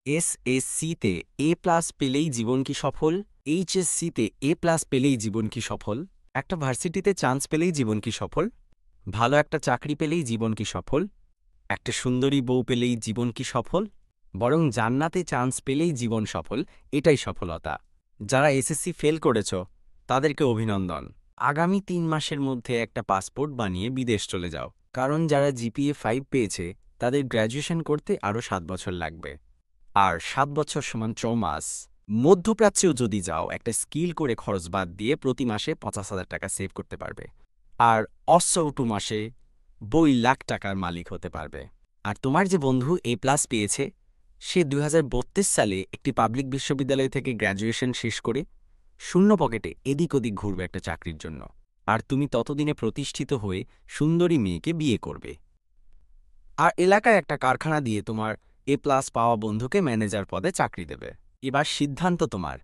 এসএসসিতে A+ পেলেই জীবন কি সফল? এইচএসসিতে A+ পেলেই জীবন কি সফল? একটা ভার্সিটিতে চান্স পেলেই জীবন কি সফল? ভালো একটা চাকরি পেলেই জীবন কি সফল? একটা সুন্দরী বউ পেলেই জীবন কি সফল? বরং জান্নাতে চান্স পেলেই জীবন সফল, এটাই সফলতা। যারা এসএসসি ফেল করেছ তাদেরকে অভিনন্দন। আগামী ৩ মাসের মধ্যে একটা পাসপোর্ট বানিয়ে বিদেশ চলে যাও, কারণ যারা জিপিএ 5 পেয়েছে তাদের গ্র্যাজুয়েশন করতে আরও ৭ বছর লাগবে। আর ৭ বছর সমান ৪ মাস। মধ্যপ্রাচ্যেও যদি যাও, একটা স্কিল করে খরচ বাদ দিয়ে প্রতি মাসে ৫০,০০০ টাকা সেভ করতে পারবে। আর ২ মাসে ২ লাখ টাকার মালিক হতে পারবে। আর তোমার যে বন্ধু A+ পেয়েছে, সে ২০৩২ সালে একটি পাবলিক বিশ্ববিদ্যালয় থেকে গ্র্যাজুয়েশন শেষ করে শূন্য পকেটে এদিক ওদিক ঘুরবে একটা চাকরির জন্য। আর তুমি ততদিনে প্রতিষ্ঠিত হয়ে সুন্দরী মেয়েকে বিয়ে করবে। আর এলাকায় একটা কারখানা দিয়ে তোমার A+ পাওয়া বন্ধুকে ম্যানেজার পদে চাকরি দেবে। এবার সিদ্ধান্ত তোমার।